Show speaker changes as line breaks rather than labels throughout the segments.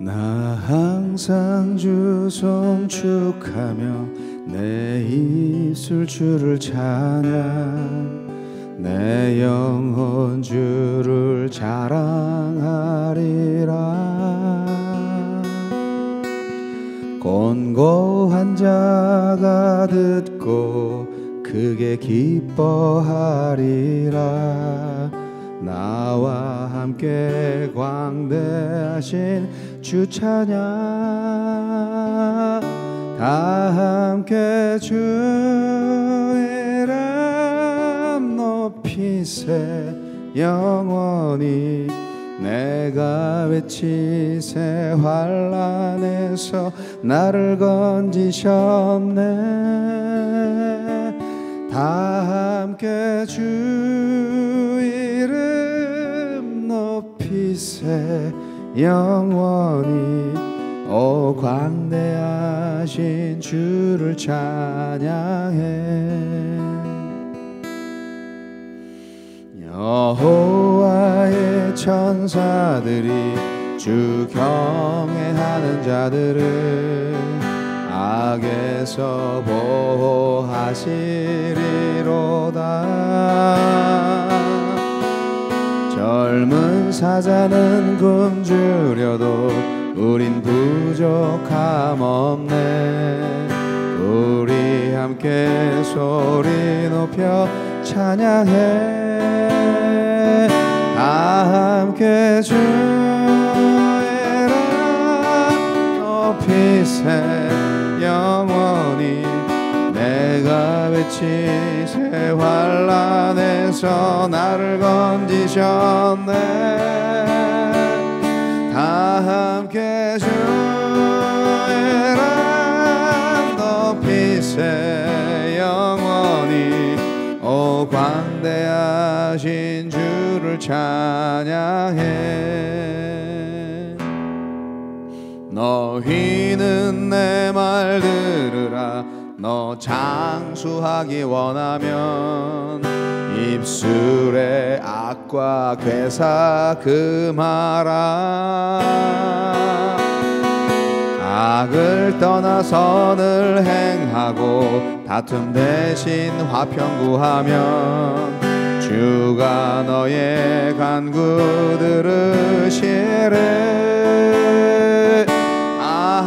항상 주 송축하며 내 입술 주를 찬양 내 영혼 주를 자랑하리라. 곤고한 자가 듣고 크게 기뻐하리라. 나와 함께 광대하신 주 찬양 다 함께 주 이름 높이세 영원히 내가 외치세 환난에서 나를 건지셨네. 다 함께 주 이름 높이세 영원히 오 광대하신 주를 찬양해. 여호와의 천사들이 주 경외하는 자들을 악에서 보호하시리로다. 젊은 사자는 굶주려도 우린 부족함 없네. 우리 함께 소리 높여 찬양해. 다 함께 주 이름 높이세 영원히 내가 외치세 환난에서 나를 건지셨네. 다 함께 주 이름 높이세 영원히 오 광대하신 주를 찬양해. 너희는 내 말 들으라. 너 장수하기 원하면 입술에 악과 괴사 금하라. 악을 떠나 선을 행하고 다툼 대신 화평 구하면 주가 너의 간구 들으시래.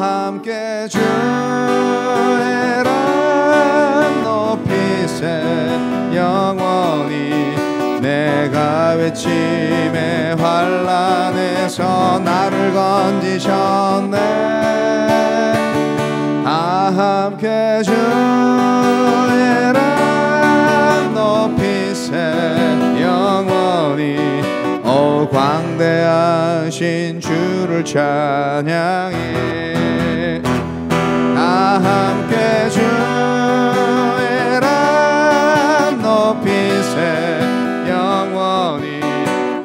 함께 주 이름 높이세 영원히 내가 외침에 환난에서 나를 건지셨네. 다 함께 주 이름 높이세 영원히 오 광대하신 주를 찬양해. 다 함께 주 이름 높이세 영원히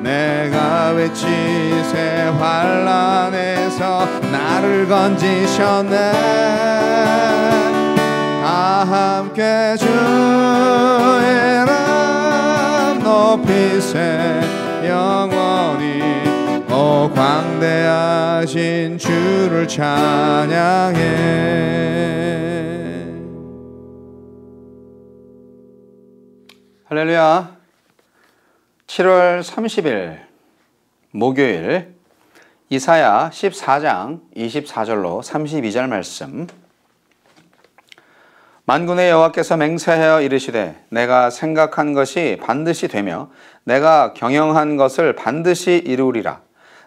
내가 외치세 환난에서 나를 건지셨네. 다 함께 주 이름 높이세 영원히 오 광대하신 주를 찬양해.
할렐루야. 7월 30일 목요일 이사야 14장 24절로 32절 말씀. 만군의 여호와께서 맹세하여 이르시되 내가 생각한 것이 반드시 되며 내가 경영한 것을 반드시 이루리라.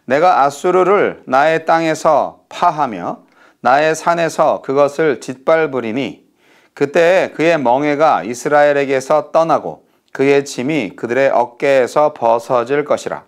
내가 아수르를 나의 땅에서 파하며 나의 산에서 그것을 짓밟으리니 그때에 그의 멍에가 이스라엘에게서 떠나고 그의 짐이 그들의 어깨에서 벗어질 것이라.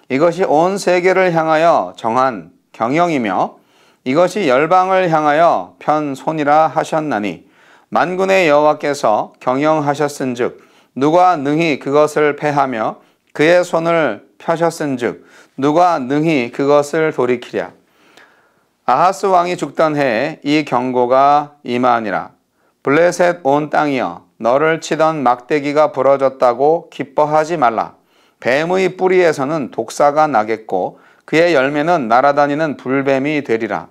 이것이 온 세계를 향하여 정한 경영이며 이것이 열방을 향하여 편손이라 하셨나니 만군의 여호와께서 경영하셨은즉 누가 능히 그것을 패하며 그의 손을 펴셨은즉 누가 능히 그것을 돌이키랴. 아하스 왕이 죽던 해에 이 경고가 임하니라. 블레셋 온 땅이여 너를 치던 막대기가 부러졌다고 기뻐하지 말라. 뱀의 뿌리에서는 독사가 나겠고 그의 열매는 날아다니는 불뱀이 되리라.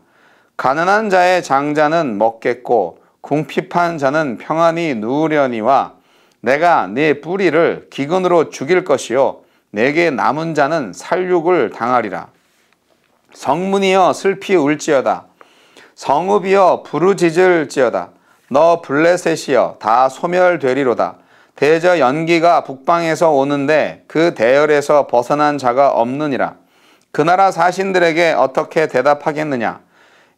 가난한 자의 장자는 먹겠고 궁핍한 자는 평안히 누우려니와 내가 네 뿌리를 기근으로 죽일 것이요 내게 남은 자는 살육을 당하리라. 성문이여 슬피 울지어다. 성읍이여 부르짖을지어다. 너 블레셋이여 다 소멸되리로다. 대저 연기가 북방에서 오는데 그 대열에서 벗어난 자가 없느니라. 그 나라 사신들에게 어떻게 대답하겠느냐.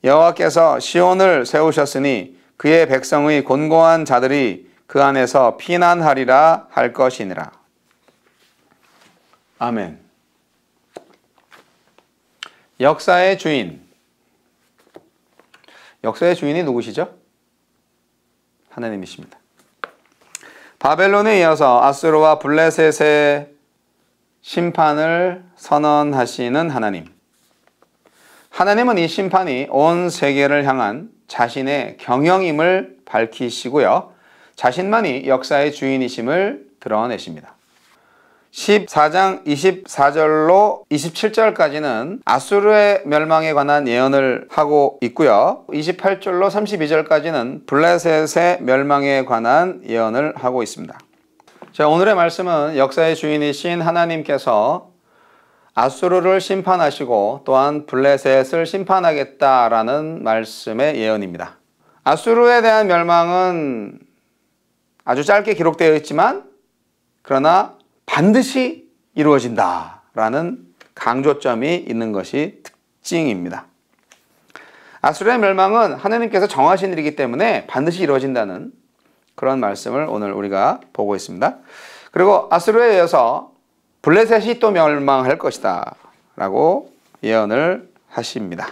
여호와께서 시온을 세우셨으니 그의 백성의 곤고한 자들이 그 안에서 피난하리라 할 것이니라. 아멘. 역사의 주인. 역사의 주인이 누구시죠? 하나님이십니다. 바벨론에 이어서 아수르와 블레셋의 심판을 선언하시는 하나님. 하나님은 이 심판이 온 세계를 향한 자신의 경영임을 밝히시고요. 자신만이 역사의 주인이심을 드러내십니다. 14장 24절로 27절까지는 아수르의 멸망에 관한 예언을 하고 있고요. 28절로 32절까지는 블레셋의 멸망에 관한 예언을 하고 있습니다. 자, 오늘의 말씀은 역사의 주인이신 하나님께서 아수르를 심판하시고 또한 블레셋을 심판하겠다라는 말씀의 예언입니다. 아수르에 대한 멸망은 아주 짧게 기록되어 있지만 그러나 반드시 이루어진다라는 강조점이 있는 것이 특징입니다. 아수르의 멸망은 하나님께서 정하신 일이기 때문에 반드시 이루어진다는 그런 말씀을 오늘 우리가 보고 있습니다. 그리고 아수르에 이어서 블레셋이 또 멸망할 것이다 라고 예언을 하십니다.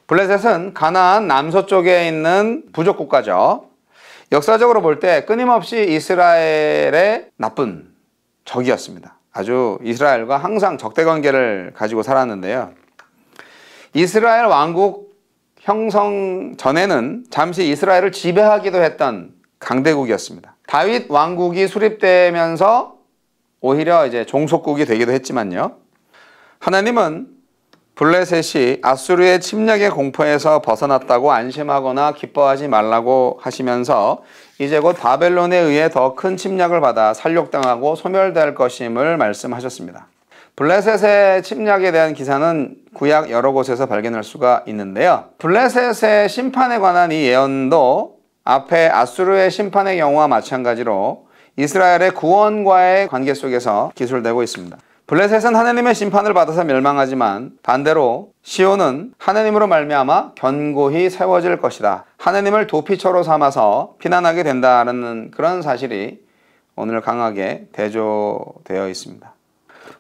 블레셋은 가나안 남서쪽에 있는 부족 국가죠. 역사적으로 볼 때 끊임없이 이스라엘의 나쁜 적이었습니다. 아주 이스라엘과 항상 적대관계를 가지고 살았는데요. 이스라엘 왕국 형성 전에는 잠시 이스라엘을 지배하기도 했던 강대국이었습니다. 다윗 왕국이 수립되면서 오히려 이제 종속국이 되기도 했지만요. 하나님은 블레셋이 아수르의 침략의 공포에서 벗어났다고 안심하거나 기뻐하지 말라고 하시면서 이제 곧 바벨론에 의해 더 큰 침략을 받아 살육당하고 소멸될 것임을 말씀하셨습니다. 블레셋의 침략에 대한 기사는 구약 여러 곳에서 발견할 수가 있는데요. 블레셋의 심판에 관한 이 예언도 앞에 아수르의 심판의 경우와 마찬가지로 이스라엘의 구원과의 관계 속에서 기술되고 있습니다. 블레셋은 하나님의 심판을 받아서 멸망하지만 반대로 시온은 하나님으로 말미암아 견고히 세워질 것이다. 하나님을 도피처로 삼아서 피난하게 된다는 그런 사실이 오늘 강하게 대조되어 있습니다.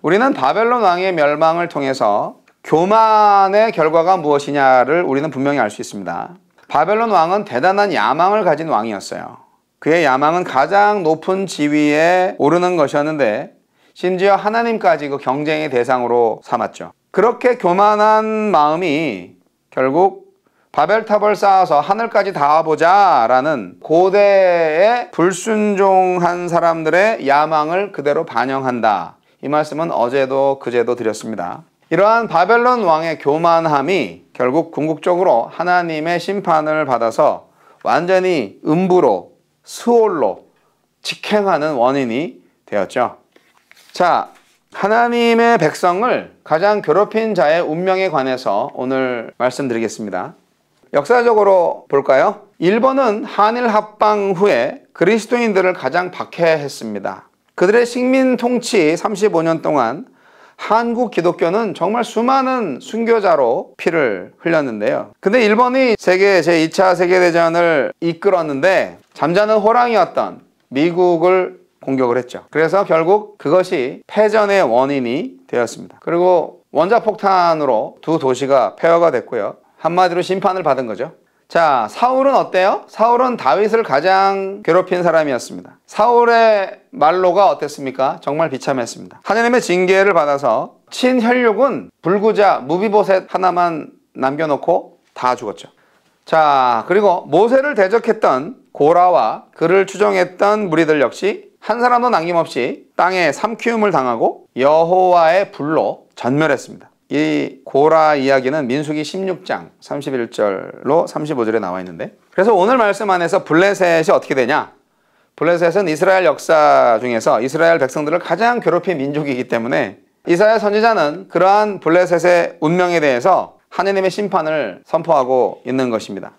우리는 바벨론 왕의 멸망을 통해서 교만의 결과가 무엇이냐를 우리는 분명히 알 수 있습니다. 바벨론 왕은 대단한 야망을 가진 왕이었어요. 그의 야망은 가장 높은 지위에 오르는 것이었는데 심지어 하나님까지 그 경쟁의 대상으로 삼았죠. 그렇게 교만한 마음이 결국 바벨탑을 쌓아서 하늘까지 닿아보자 라는 고대의 불순종한 사람들의 야망을 그대로 반영한다. 이 말씀은 어제도 그제도 드렸습니다. 이러한 바벨론 왕의 교만함이 결국 궁극적으로 하나님의 심판을 받아서 완전히 음부로 스올로 직행하는 원인이 되었죠. 자, 하나님의 백성을 가장 괴롭힌 자의 운명에 관해서 오늘 말씀드리겠습니다. 역사적으로 볼까요? 일본은 한일 합방 후에 그리스도인들을 가장 박해했습니다. 그들의 식민 통치 35년 동안 한국 기독교는 정말 수많은 순교자로 피를 흘렸는데요. 근데 일본이 세계 제2차 세계대전을 이끌었는데 잠자는 호랑이였던 미국을 공격을 했죠. 그래서 결국 그것이 패전의 원인이 되었습니다. 그리고 원자폭탄으로 두 도시가 폐허가 됐고요. 한마디로 심판을 받은 거죠. 자, 사울은 어때요? 사울은 다윗을 가장 괴롭힌 사람이었습니다. 사울의 말로가 어땠습니까? 정말 비참했습니다. 하나님의 징계를 받아서 친혈육은 불구자 무비보셋 하나만 남겨놓고 다 죽었죠. 자, 그리고 모세를 대적했던 고라와 그를 추종했던 무리들 역시 한 사람도 남김없이 땅에 삼키움을 당하고 여호와의 불로 전멸했습니다. 이 고라 이야기는 민수기 16장 31절로 35절에 나와 있는데, 그래서 오늘 말씀 안에서 블레셋이 어떻게 되냐? 블레셋은 이스라엘 역사 중에서 이스라엘 백성들을 가장 괴롭힌 민족이기 때문에 이사야 선지자는 그러한 블레셋의 운명에 대해서 하느님의 심판을 선포하고 있는 것입니다.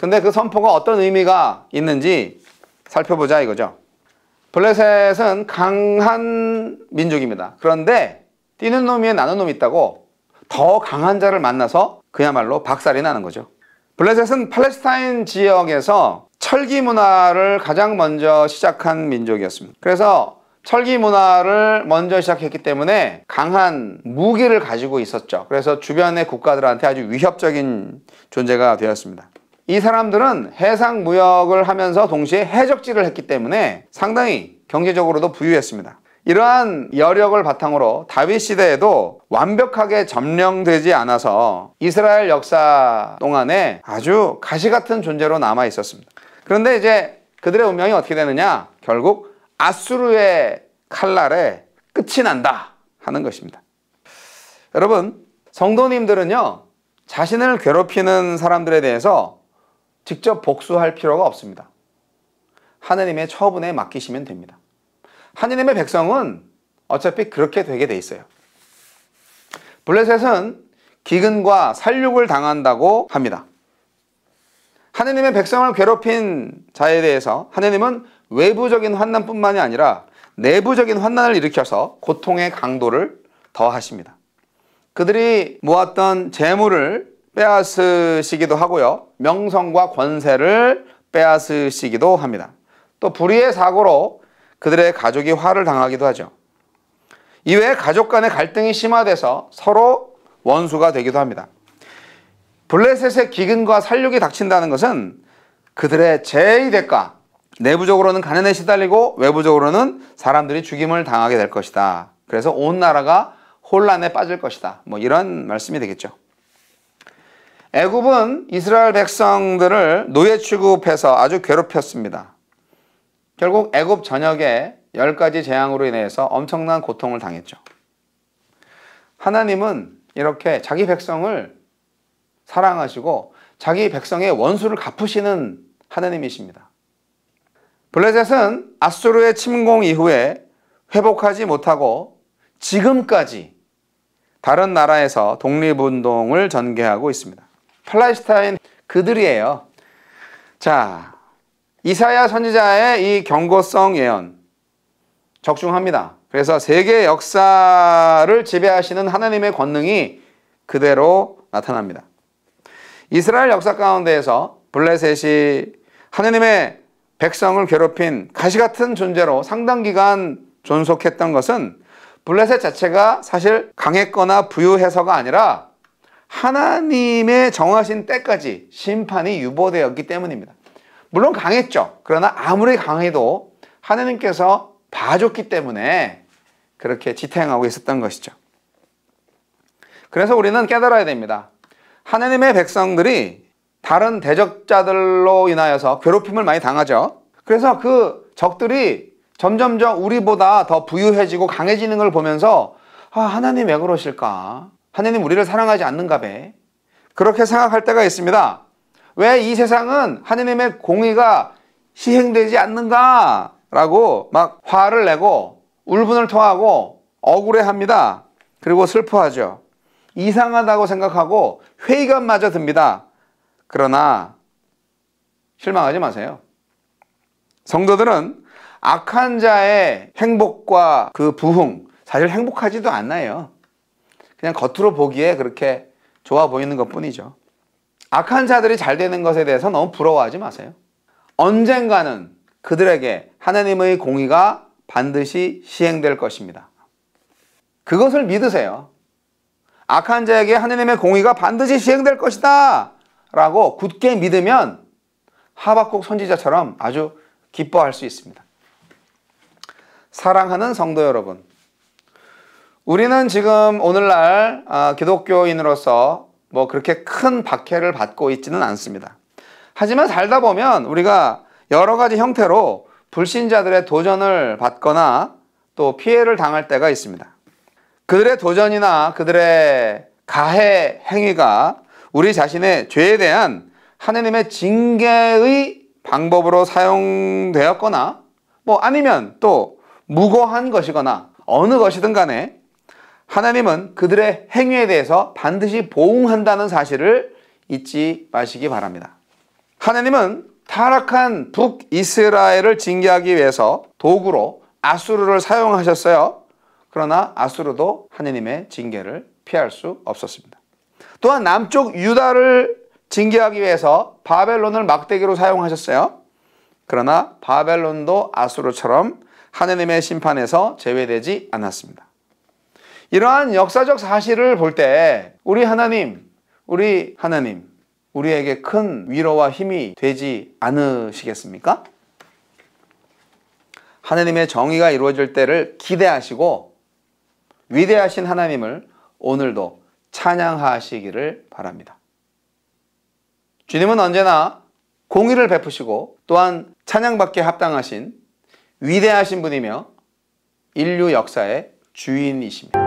근데 그 선포가 어떤 의미가 있는지 살펴보자 이거죠. 블레셋은 강한 민족입니다. 그런데 뛰는 놈 위에 나는 놈이 있다고 더 강한 자를 만나서 그야말로 박살이 나는 거죠. 블레셋은 팔레스타인 지역에서 철기 문화를 가장 먼저 시작한 민족이었습니다. 그래서 철기 문화를 먼저 시작했기 때문에 강한 무기를 가지고 있었죠. 그래서 주변의 국가들한테 아주 위협적인 존재가 되었습니다. 이 사람들은 해상 무역을 하면서 동시에 해적질을 했기 때문에 상당히 경제적으로도 부유했습니다. 이러한 여력을 바탕으로 다윗 시대에도 완벽하게 점령되지 않아서 이스라엘 역사 동안에 아주 가시 같은 존재로 남아 있었습니다. 그런데 이제 그들의 운명이 어떻게 되느냐? 결국 아수르의 칼날에 끝이 난다 하는 것입니다. 여러분, 성도님들은요, 자신을 괴롭히는 사람들에 대해서 직접 복수할 필요가 없습니다. 하느님의 처분에 맡기시면 됩니다. 하느님의 백성은 어차피 그렇게 되게 돼 있어요. 블레셋은 기근과 살육을 당한다고 합니다. 하느님의 백성을 괴롭힌 자에 대해서 하느님은 외부적인 환난뿐만이 아니라 내부적인 환난을 일으켜서 고통의 강도를 더하십니다. 그들이 모았던 재물을 빼앗으시기도 하고요, 명성과 권세를 빼앗으시기도 합니다. 또 불의의 사고로 그들의 가족이 화를 당하기도 하죠. 이외에 가족 간의 갈등이 심화돼서 서로 원수가 되기도 합니다. 블레셋의 기근과 살육이 닥친다는 것은 그들의 죄의 대가, 내부적으로는 가난에 시달리고 외부적으로는 사람들이 죽임을 당하게 될 것이다. 그래서 온 나라가 혼란에 빠질 것이다. 뭐 이런 말씀이 되겠죠. 애굽은 이스라엘 백성들을 노예 취급해서 아주 괴롭혔습니다. 결국 애굽 전역에 10가지 재앙으로 인해서 엄청난 고통을 당했죠. 하나님은 이렇게 자기 백성을 사랑하시고 자기 백성의 원수를 갚으시는 하나님이십니다. 블레셋은 아수르의 침공 이후에 회복하지 못하고 지금까지 다른 나라에서 독립운동을 전개하고 있습니다. 팔레스타인 그들이에요. 자, 이사야 선지자의 이 경고성 예언 적중합니다. 그래서 세계 역사를 지배하시는 하나님의 권능이 그대로 나타납니다. 이스라엘 역사 가운데에서 블레셋이 하나님의 백성을 괴롭힌 가시같은 존재로 상당 기간 존속했던 것은 블레셋 자체가 사실 강했거나 부유해서가 아니라 하나님의 정하신 때까지 심판이 유보되었기 때문입니다. 물론 강했죠. 그러나 아무리 강해도 하나님께서 봐줬기 때문에 그렇게 지탱하고 있었던 것이죠. 그래서 우리는 깨달아야 됩니다. 하나님의 백성들이 다른 대적자들로 인하여서 괴롭힘을 많이 당하죠. 그래서 그 적들이 점점점 우리보다 더 부유해지고 강해지는 걸 보면서 하나님 왜 그러실까? 하나님 우리를 사랑하지 않는가 봐. 그렇게 생각할 때가 있습니다. 왜 이 세상은 하나님의 공의가 시행되지 않는가? 라고 막 화를 내고 울분을 토하고 억울해합니다. 그리고 슬퍼하죠. 이상하다고 생각하고 회의감마저 듭니다. 그러나 실망하지 마세요. 성도들은 악한 자의 행복과 그 부흥, 사실 행복하지도 않아요. 그냥 겉으로 보기에 그렇게 좋아 보이는 것뿐이죠. 악한 자들이 잘 되는 것에 대해서 너무 부러워하지 마세요. 언젠가는 그들에게 하나님의 공의가 반드시 시행될 것입니다. 그것을 믿으세요. 악한 자에게 하나님의 공의가 반드시 시행될 것이다 라고 굳게 믿으면 하박국 선지자처럼 아주 기뻐할 수 있습니다. 사랑하는 성도 여러분, 우리는 지금 오늘날 기독교인으로서 뭐 그렇게 큰 박해를 받고 있지는 않습니다. 하지만 살다 보면 우리가 여러 가지 형태로 불신자들의 도전을 받거나 또 피해를 당할 때가 있습니다. 그들의 도전이나 그들의 가해 행위가 우리 자신의 죄에 대한 하나님의 징계의 방법으로 사용되었거나 아니면 또 무고한 것이거나 어느 것이든 간에 하나님은 그들의 행위에 대해서 반드시 보응한다는 사실을 잊지 마시기 바랍니다. 하나님은 타락한 북이스라엘을 징계하기 위해서 도구로 아수르를 사용하셨어요. 그러나 아수르도 하나님의 징계를 피할 수 없었습니다. 또한 남쪽 유다를 징계하기 위해서 바벨론을 막대기로 사용하셨어요. 그러나 바벨론도 아수르처럼 하나님의 심판에서 제외되지 않았습니다. 이러한 역사적 사실을 볼 때 우리 하나님, 우리에게 큰 위로와 힘이 되지 않으시겠습니까? 하나님의 정의가 이루어질 때를 기대하시고 위대하신 하나님을 오늘도 찬양하시기를 바랍니다. 주님은 언제나 공의를 베푸시고 또한 찬양받기에 합당하신 위대하신 분이며 인류 역사의 주인이십니다.